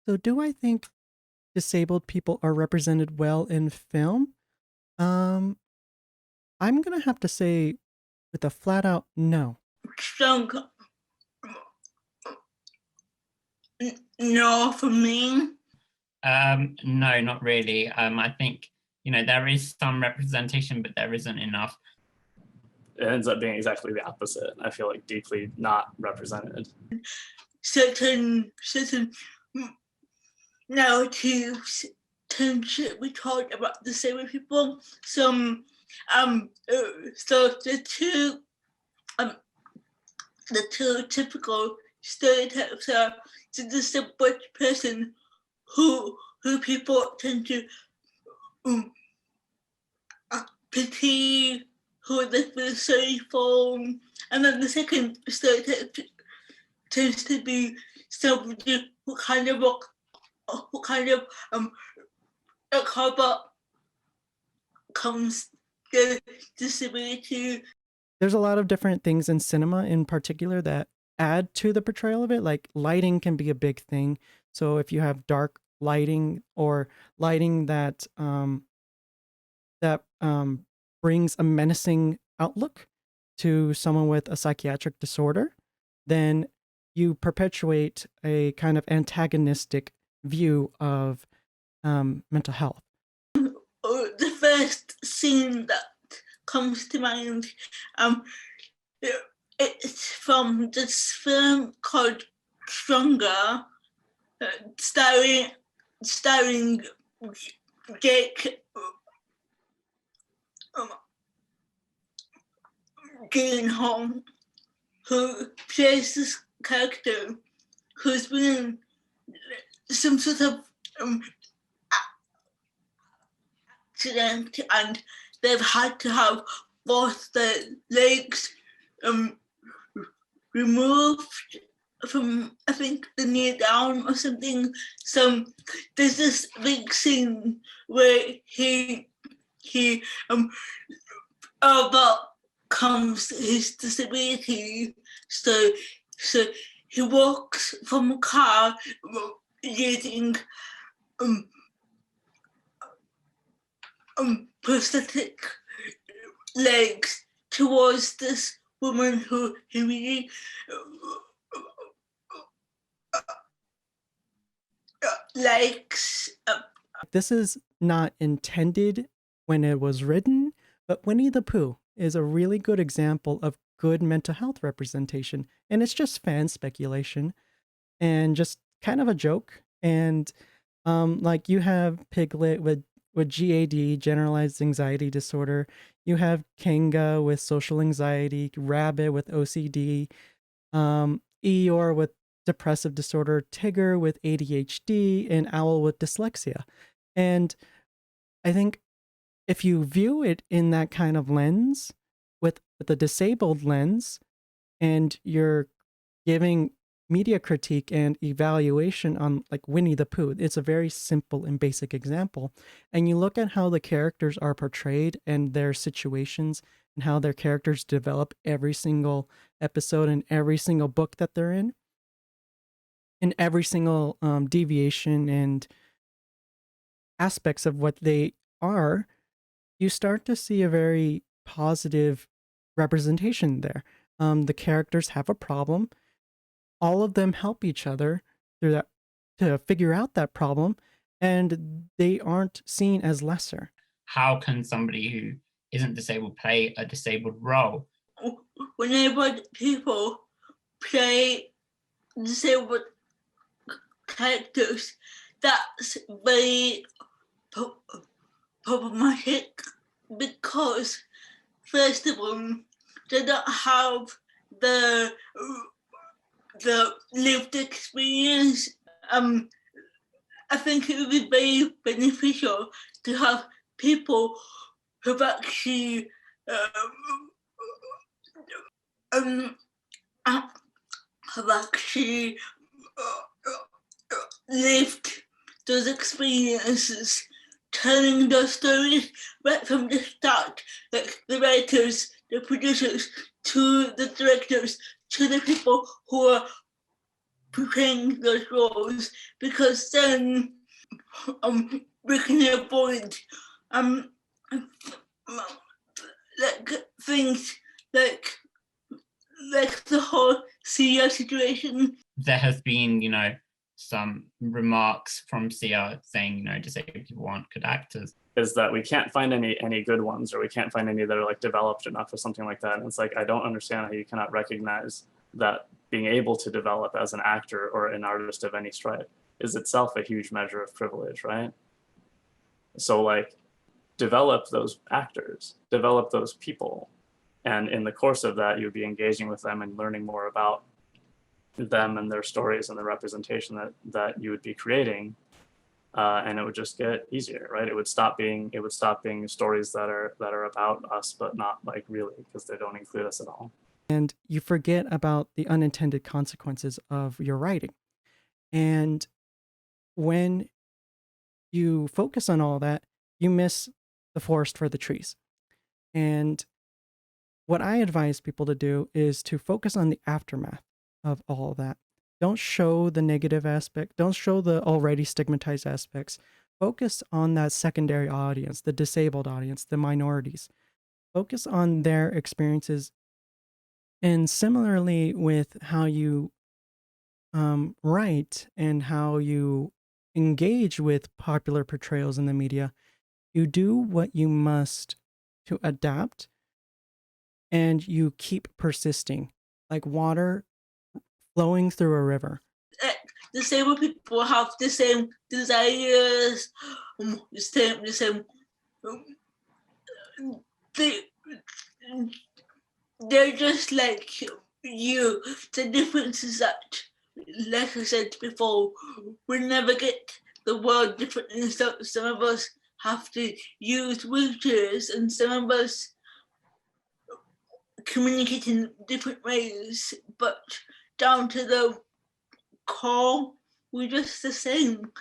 So, do I think disabled people are represented well in film? Um, I'm gonna have to say with a flat out no. Strong no for me. No, not really. I think, there is some representation, but there isn't enough. It ends up being exactly the opposite. I feel like deeply not represented. Certain narratives tend to be told about disabled people. Some so the two typical stereotypes are the disabled person who people tend to pity, who they feel sorry for, and then the second stereotype tends to be somebody who kind of overcomes the disability. There's a lot of different things in cinema in particular that add to the portrayal of it. Like lighting can be a big thing. So if you have dark lighting or lighting that brings a menacing outlook to someone with a psychiatric disorder, then you perpetuate a kind of antagonistic view of mental health. The first scene that comes to mind, it's from this film called Stronger, starring Jake Gyllenhaal, who plays this character who's been in some sort of accident, and they've had to have both their legs removed from, I think, the knee down or something. So there's this big scene where he overcomes his disability. So he walks from a car using prosthetic legs towards this woman who he really likes. This is not intended when it was written, but Winnie the Pooh is a really good example of good mental health representation. And it's just fan speculation and just kind of a joke. And like you have Piglet with GAD, generalized anxiety disorder. You have Kanga with social anxiety, Rabbit with OCD, Eeyore with depressive disorder, Tigger with ADHD, and Owl with dyslexia. And I think if you view it in that kind of lens, with the disabled lens, and you're giving media critique and evaluation on like Winnie the Pooh, it's a very simple and basic example. And you look at how the characters are portrayed and their situations and how their characters develop every single episode and every single book that they're in, and every single deviation and aspects of what they are, you start to see a very positive representation there. The characters have a problem. All of them help each other through that to figure out that problem, and they aren't seen as lesser. How can somebody who isn't disabled play a disabled role? Whenever people play disabled characters, that's very problematic because, first of all, they don't have the lived experience. I think it would be very beneficial to have people who've actually lived those experiences, telling those stories right from the start, like the writers, the producers, to the directors, to the people who are portraying those roles, because then we can avoid like things like the whole CEO situation. There has been, some remarks from Sia saying, disabled people aren't good actors. Is that we can't find any good ones, or we can't find any that are like developed enough or something like that. And it's like, I don't understand how you cannot recognize that being able to develop as an actor or an artist of any stripe is itself a huge measure of privilege, right? So like, develop those actors, develop those people. And in the course of that, you'd be engaging with them and learning more about them and their stories and the representation that you would be creating. And it would just get easier, right? It would stop being stories that are about us, but not like really, because they don't include us at all. And you forget about the unintended consequences of your writing. And when you focus on all that, you miss the forest for the trees. And what I advise people to do is to focus on the aftermath of all that. Don't show the negative aspect. Don't show the already stigmatized aspects. Focus on that secondary audience, the disabled audience, the minorities. Focus on their experiences. And similarly with how you write and how you engage with popular portrayals in the media, you do what you must to adapt, and you keep persisting like water flowing through a river. Disabled people have the same desires, the same. They're just like you. The difference is that, like I said before, we never get the world differently. Some of us have to use wheelchairs, and some of us communicate in different ways, but down to the core, we're just the same.